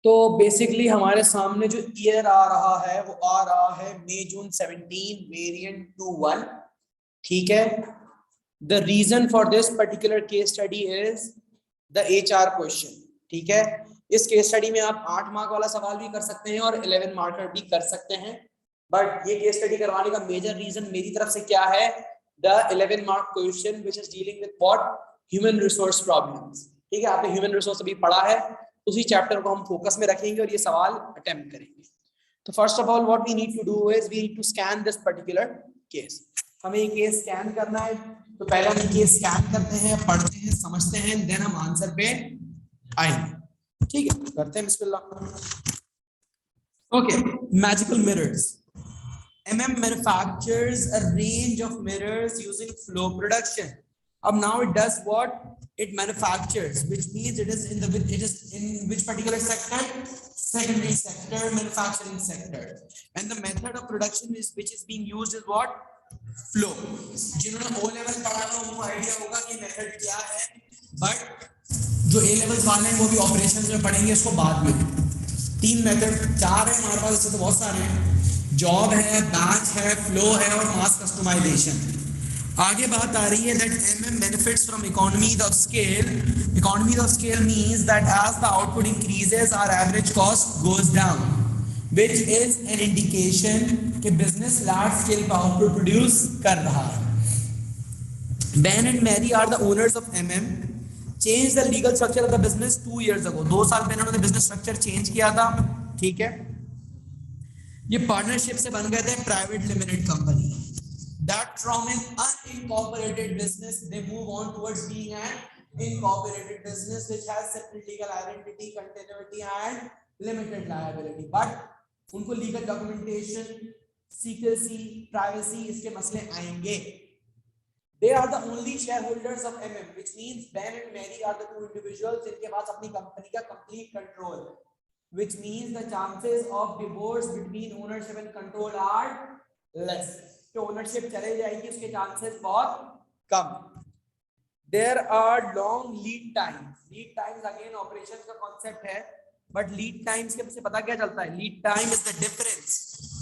तो बेसिकली हमारे सामने जो ईयर आ रहा है वो आ रहा है मई जून 17 वेरिएंट 2-1, ठीक है। The reason for this particular case study is the HR question, ठीक है। इस केस स्टडी में आप 8 मार्क वाला सवाल भी कर सकते हैं और 11 मार्कर भी कर सकते हैं, बट ये केस स्टडी करवाने का मेजर रीजन मेरी तरफ से क्या है, the 11 mark question which is dealing with what, human resource problems, ठीक है। आपने ह्यूमन रिसोर्स अभी पढ़ा है, उसी चैप्टर को हम फोकस में रखेंगे और ये सवाल अटेम्प्ट करेंगे। तो first of all what we need to do is we need to scan this particular case. हमें ये केस स्कैन करना है, तो पहले हम केस स्कैन करते हैं, पढ़ते हैं, समझते हैं, देन हम आंसर पे आएंगे, ठीक है। करते हैं बिस्मिल्लाह। Okay, magical mirrors. MM manufactures a range of mirrors using flow production. Now it does what? It manufactures, which means it is in which particular sector? Secondary sector, manufacturing sector. And the method of production is which is being used is what? Flow. जिन्होंने O level पढ़ा था उनको idea होगा कि method क्या है, but जो A level वाले हैं वो भी ऑपरेशंस में पढ़ेंगे इसको बाद में। 3 मेथड 4 है हमारे पास, ऐसे तो बहुत सारे हैं। जॉब है, बैच है, फ्लो है और मास कस्टमाइजेशन। आगे बात आ रही है that MM benefits from economies of scale. Economies of scale means that as the output increases, our average cost goes down, which is an indication कि business large scale पे output produce कर रहा है। Ben and Mary are the owners of MM. Changed the legal structure of the business 2 years ago. 2 साल पहले उन्होंने business structure change किया था, ठीक है। ये पार्टनरशिप से बन गए थे private limited company. That from an unincorporated business they move on towards being an incorporated business which has separate legal identity, continuity and limited liability. But उनको legal documentation, secrecy, privacy इसके मसले आएंगे। They are the only shareholders of MM, which means Ben and Mary are the 2 individuals जिनके पास अपनी company का complete control है, which means the chances of divorce between ownership and control are less. तो ownership चले जाएगी, उसके chances बहुत कम। There are long lead times. Lead times again operations का concept है, but lead times के से पता क्या चलता है? Lead time is the difference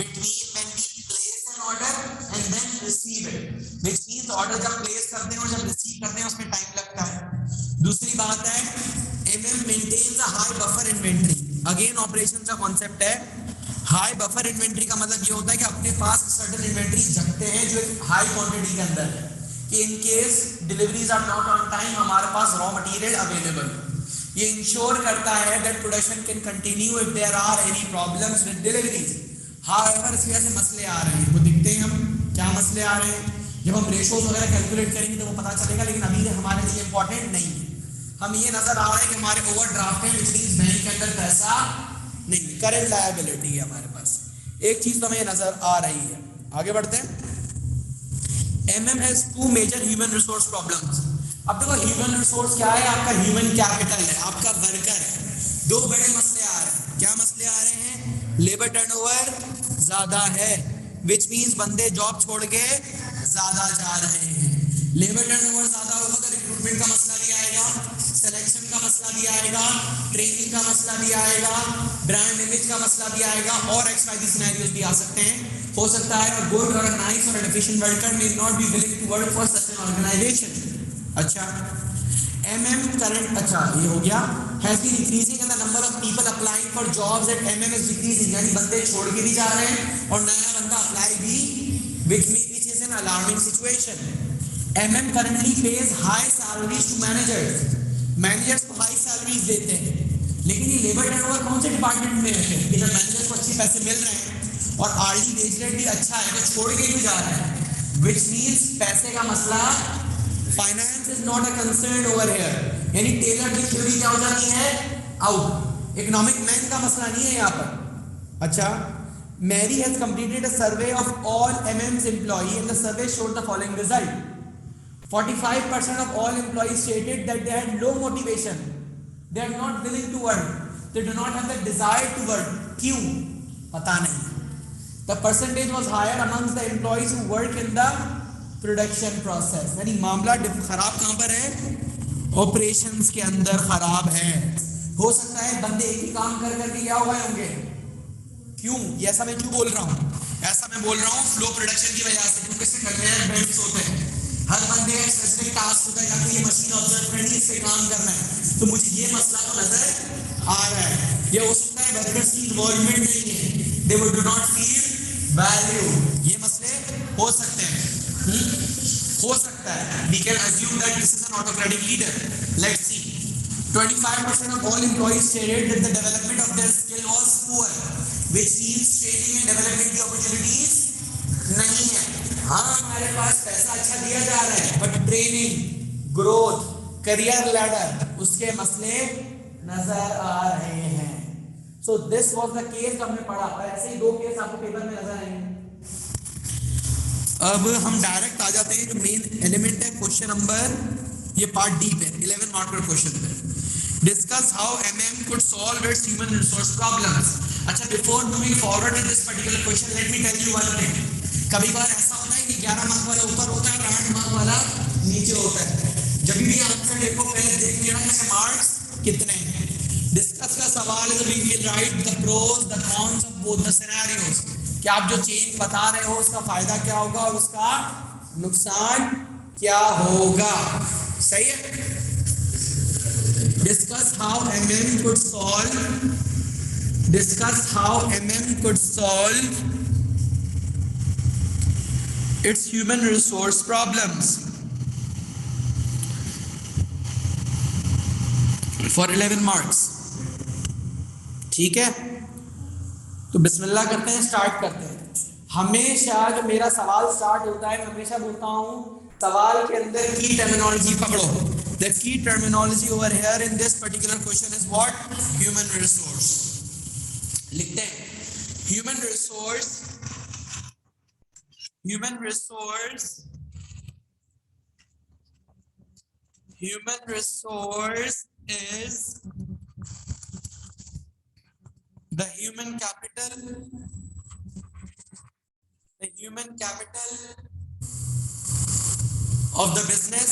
between when we place an order and then receive it. Which means order जब place करते हैं और जब receive करते हैं उसमें time लगता है। दूसरी बात है MM maintains a high buffer inventory. Again operations का concept है। हाई बफर इन्वेंट्री का मतलब ये होता है कि अपने पास सर्टेन इन्वेंट्री रखते हैं जो एक हाई क्वांटिटी के अंदर है कि in case deliveries are not on time हमारे पास रॉ मटेरियल अवेलेबल। ये इंश्योर करता है that production can continue if there are any problems with deliveries. However इस वजह से मसले आ रहे हैं, वो दिखते हैं हम क्या मसले आ रहे हैं, जब हम रेशोज वगैरह कैलकुलेट करेंगे तो वो पता चलेगा, लेकिन अभी हमारे लिए इंपॉर्टेंट नहीं है। हम ये नजर आ रहा है कि हमारे ओवरड्राफ्ट है, विच मींस बैंक के अंदर पैसा नहीं, करंट लायबिलिटी है हमारे पास। एक चीज तो हमें नजर आ रही है। आगे बढ़ते हैं। MM has 2 major human resource problems. अब देखो ह्यूमन रिसोर्स क्या है? आपका ह्यूमन कैपिटल है, आपका वर्कर है। 2 बड़े मसले आ रहे हैं। क्या मसले आ रहे हैं? लेबर टर्नओवर ज्यादा है, विच मींस बंदे जॉब छोड़ के ज्यादा जा रहे हैं। लेबर टर्नओवर ज्यादा होगा तो रिक्रूटमेंट का मसला भी आएगा, सिलेक्शन का मसला भी आएगा, ट्रेनिंग का मसला भी आएगा, ब्रांड इमेज का मसला भी आएगा और XYZ सिनेरियोस भी आ सकते हैं। हो सकता है a good or a nice or an efficient worker may not be willing to work for such an organization. अच्छा, MM current, अच्छा ये हो गया, has been increasing and the number of people applying for jobs at MM is decreasing, यानी बंदे छोड़ के भी जा रहे हैं और नया बंदा अप्लाई भी, which is an alarming situation. MM currently pays high salaries to managers. Managers को हाई सैलरीज देते हैं, लेकिन ये लेबर टर्नओवर कौन से डिपार्टमेंट में है कि जब मैनेजर्स को अच्छे पैसे मिल रहे हैं और आरडी वेज रेट भी अच्छा है तो छोड़ के क्यों जा रहे हैं? विच मींस पैसे का मसला, finance is not a concern over here, यानी टेलर की थ्योरी क्या हो जाती है? आउट। इकोनॉमिक मैन का मसला नहीं है यहाँ पर। अच्छा, Mary has completed a survey of all MM's employee and the survey showed the following result. 45% of all employees stated that they had low motivation. They are not willing to work. They do not have the desire to work. क्यों? पता नहीं। The percentage was higher amongst the employees who work in the production process. यानी मामला खराब कहाँ पर है? Operations के अंदर खराब है। हो सकता है बंदे एक ही काम कर करके क्या हो गए होंगे। क्यों ये ऐसा मैं क्यों बोल रहा हूँ, ऐसा मैं बोल रहा हूँ फ्लो प्रोडक्शन की वजह से, क्योंकि इससे कन्वेयर बेल्ट्स होते हैं, हर बंदे का स्पेसिफिक टास्क होता है, या तो ये मशीन ऑब्जर्व करनी है, इस पे काम करना है, तो मुझे ये मसला तो नजर आ रहा है। ये हो सकता है वर्कर्स की इन्वॉल्वमेंट नहीं है, they would do not feel value, ये मसले हो सकते हैं। हो सकता है, we can assume that this is an autocratic leader. Let's see. 25% of all employees stated that the development of their skill was poor, which means training and development की opportunities नहीं है। हाँ हमारे पास पैसा अच्छा दिया जा रहा है, but training, growth, career ladder, उसके मसले नजर आ रहे हैं। So this was the case हमने पढ़ा, और ऐसे ही 2 केस आपको पेपर में नजर आएंगे। अब हम डायरेक्ट आ जाते हैं जो मेन एलिमेंट है क्वेश्चन नंबर, ये पार्ट डी पे 11 मार्क का क्वेश्चन है। Discuss how um could solve its human resource problems. अच्छा, before moving forward in this particular question let me tell you one thing. कभी कभार ऐसा होता है कि 11 मार्क वाला ऊपर होता है और 8 मार्क वाला नीचे होता है। जब भी आंसर देखो पहले देख लेना इसके मार्क्स कितने हैं। डिस्कस का सवाल है, we will write the pros the cons of both the scenarios, कि आप जो चेंज बता रहे हो उसका फायदा क्या होगा और उसका नुकसान क्या होगा। सही है। Discuss how um could solve, discuss how um could solve its human resource problems for 11 marks. ठीक है, तो बिस्मिल्लाह करते हैं, स्टार्ट करते हैं। हमेशा जब मेरा सवाल स्टार्ट होता है मैं हमेशा बोलता हूँ सवाल के अंदर की टर्मिनोलॉजी पकड़ो। The key terminology over here in this particular question is what, human resource. लिखते हैं human resource, human resource, human resource is the human capital, the human capital of the business.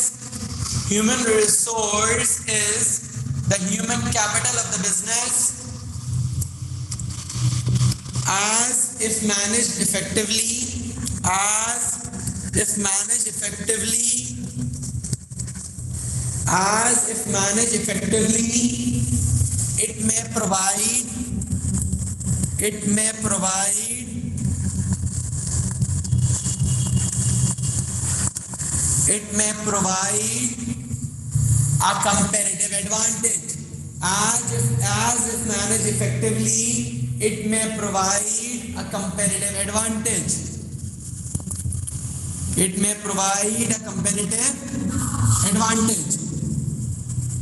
Human resource is the human capital of the business as if managed effectively, as if managed effectively, as if managed effectively, it may provide, it may provide, it may provide a comparative advantage. As if managed effectively, it may provide a comparative advantage. It may provide a comparative advantage.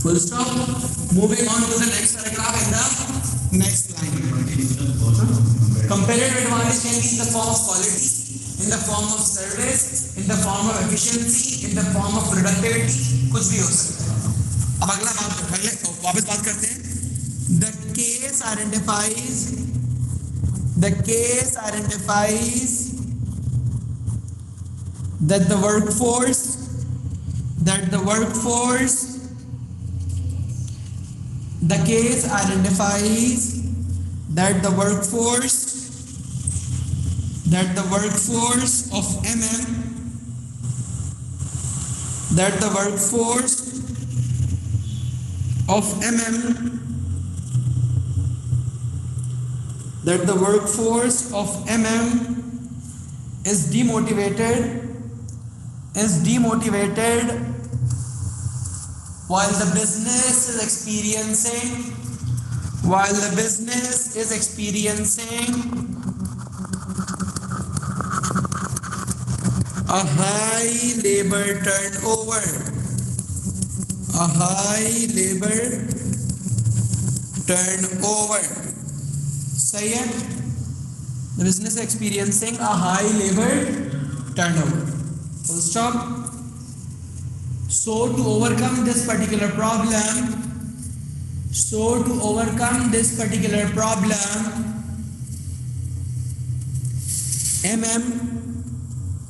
Full stop. Moving on to the next paragraph in the next line. Comparative advantage can be in the form of quality, in the form of service, in the form of efficiency, in the form of productivity, कुछ भी हो सकता है। अब अगला वापस बात करते हैं। The case identifies, the case identifies that the workforce, that the workforce, the case identifies that the workforce, that the workforce of MM, that the workforce of MM, that the workforce of MM is demotivated, while the business is experiencing, while the business is experiencing a high labor turnover, a high labor turnover. सही है, the business is experiencing a high labor turnover. Full stop. So to overcome this particular problem, so to overcome this particular problem,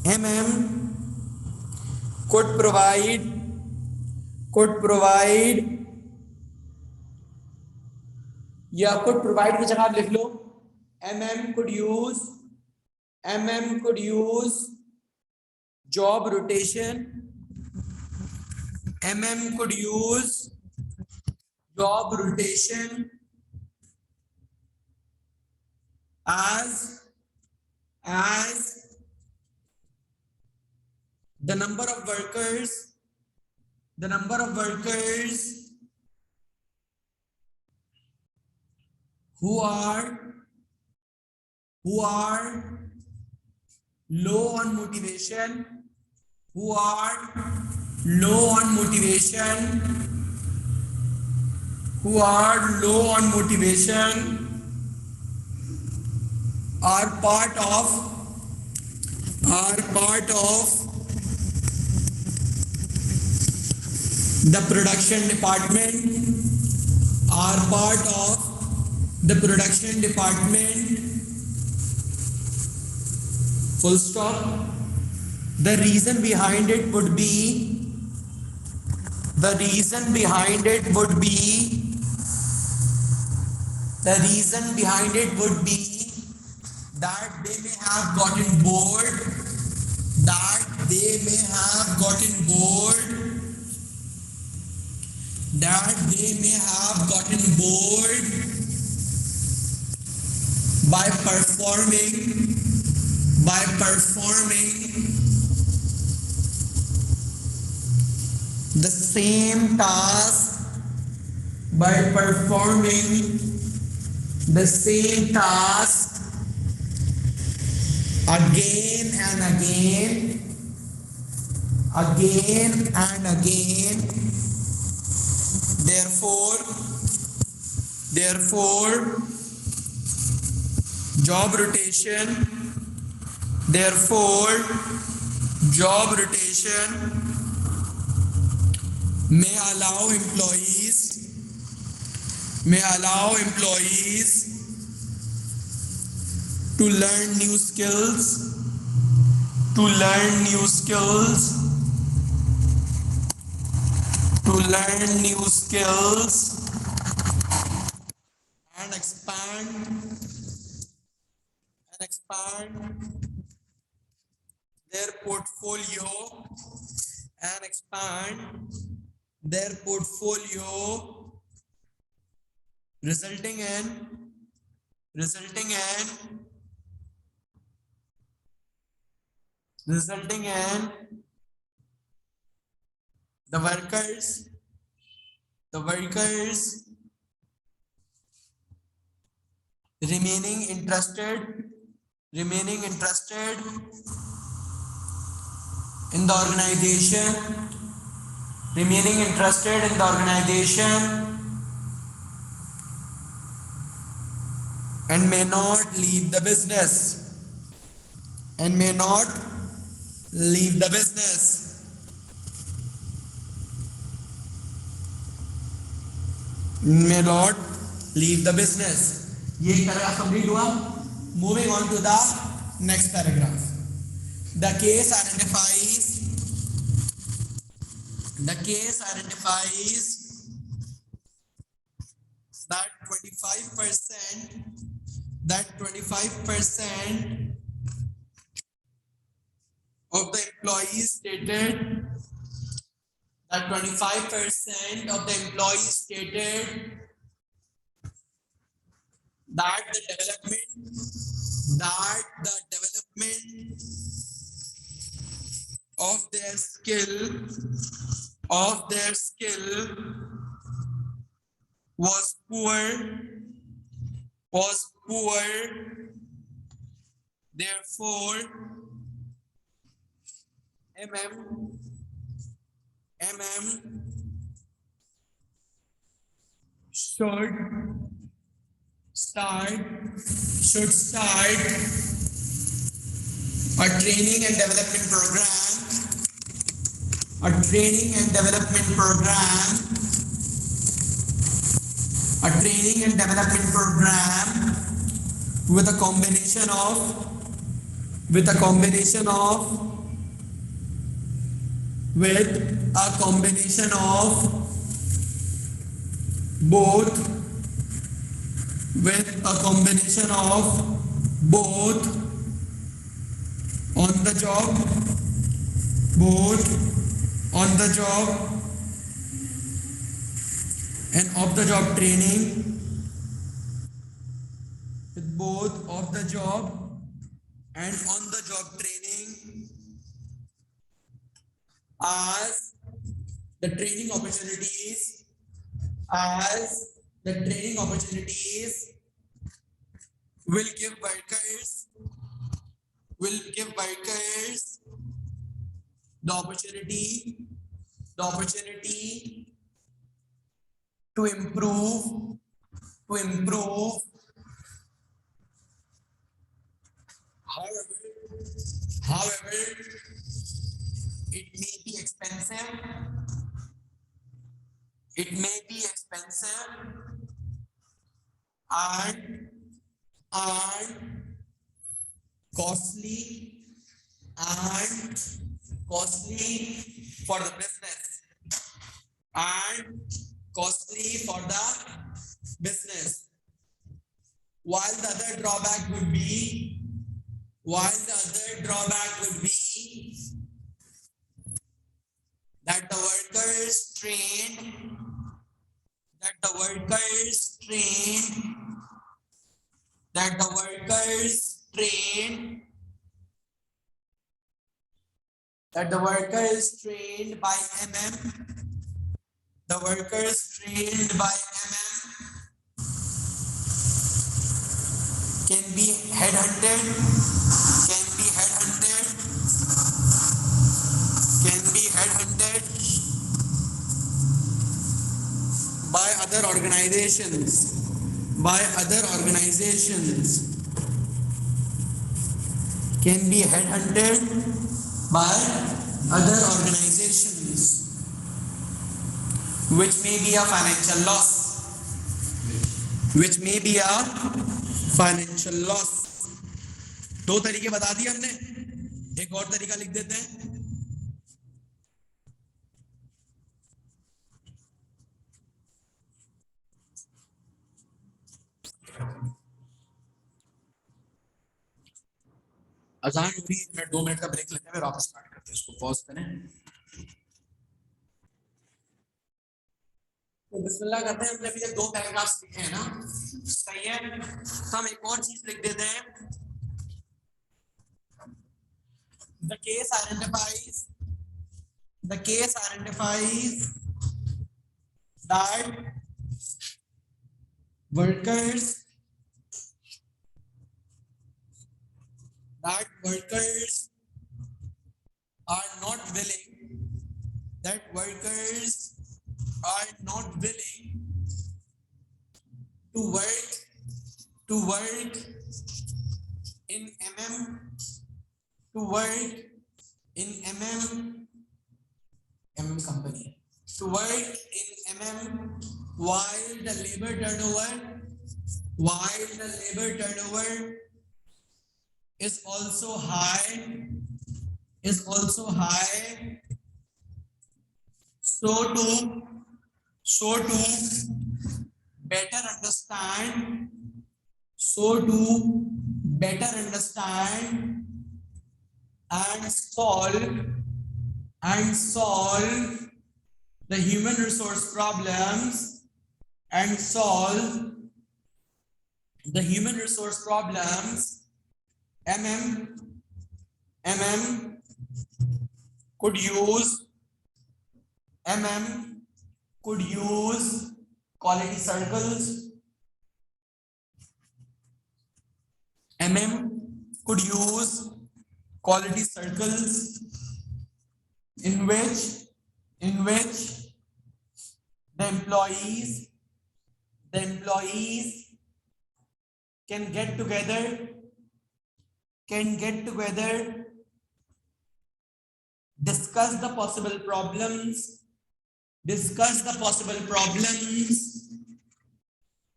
MM could provide या could provide की जगह आप लिख लो MM could use job rotation. MM could use job rotation as the number of workers who are low on motivation, are part of the production department, full stop. The reason behind it would be that they may have gotten bored by performing the same task again and again. Therefore, job rotation may allow employees to learn new skills and expand their portfolio, resulting in the workers remaining interested in the organization, and may not leave the business. ये paragraph complete हुआ. Moving on to the next paragraph. The case identifies that 25% of the employees stated that the development of their skill was poor. Therefore, MM should start a training and development program with a combination of both with a combination of both on the job, both on the job and off the job training, with both off the job and on the job training as the training opportunities, will give workers the opportunity to improve however it may be expensive and costly for the business, while the other drawback would be that the workers trained by can be headhunted by other organizations which may be a financial loss. दो तरीके बता दिए हमने, एक और तरीका लिख देते हैं. अजान हो रही है, 1 मिनट 2 मिनट का ब्रेक लेते हैं, फिर वापस स्टार्ट करते हैं. इसको पॉज करें. तो बिस्मिल्लाह करते हैं. हमने अभी तक 2 पैराग्राफ्स लिखे हैं ना, सही है. तो हम एक और चीज लिख देते हैं. The case identifies that workers are not willing to work in company, while the labor turnover is also high, so to better understand and solve the human resource problems could use quality circles. In which the employees can get together, discuss the possible problems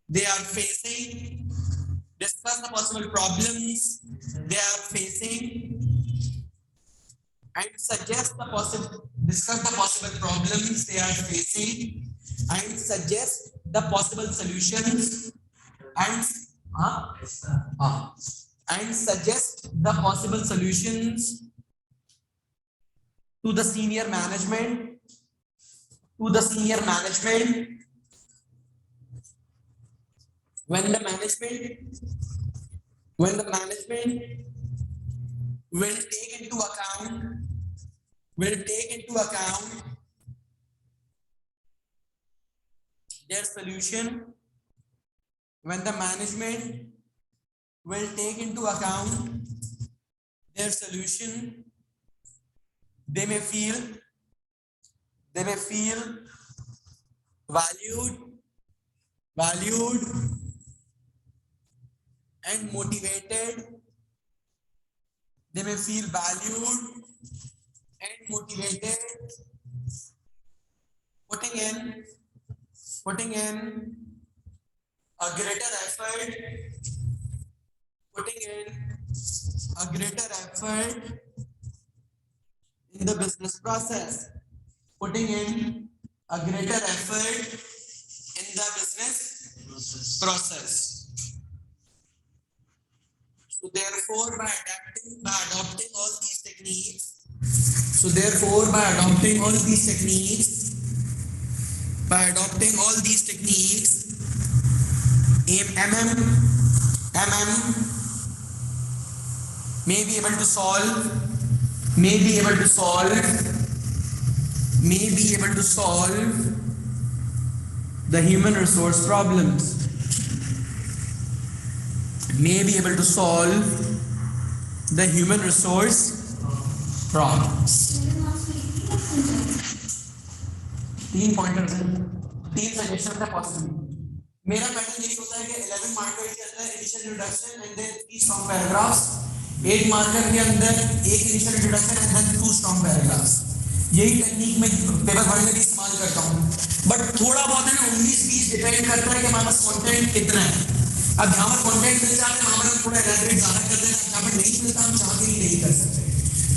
they are facing, and suggest the possible solutions and suggest the possible solutions to the senior management, when the management will take into account their solution, when the management will take into account their solution, they may feel valued and motivated. They may feel valued and motivated, putting in a greater effort in the business process, So therefore, by adopting all these techniques, may be able to solve the human resource problems. तीन pointers हैं, 3 suggestion है possible. मेरा pattern यही होता है कि 11 marker के अंदर initial introduction and then 3 strong paragraphs, 8 marker के अंदर एक initial introduction and then 2 strong paragraphs. यही टेक्निक मैं पेपर भरने में भी इस्तेमाल करता हूँ. बट थोड़ा बहुत है ना 19-20 डिपेंड करता है कि हमारे पास कंटेंट कितना है. अब जहाँ पर कंटेंट मिल जाता है वहाँ पर हम थोड़ा एलैबोरेट ज़्यादा कर देना, जहाँ पर नहीं मिलता हम चाहते ही नहीं कर सकते.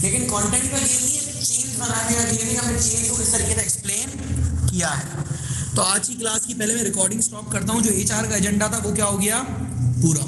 लेकिन कंटेंट का गेम नहीं है, चेंज बना के गेम हमें चेंज को इस तरीके से एक्सप्लेन किया है. तो आज की क्लास की पहले मैं रिकॉर्डिंग स्टॉप करता हूं. जो HR का एजेंडा था वो क्या हो गया पूरा.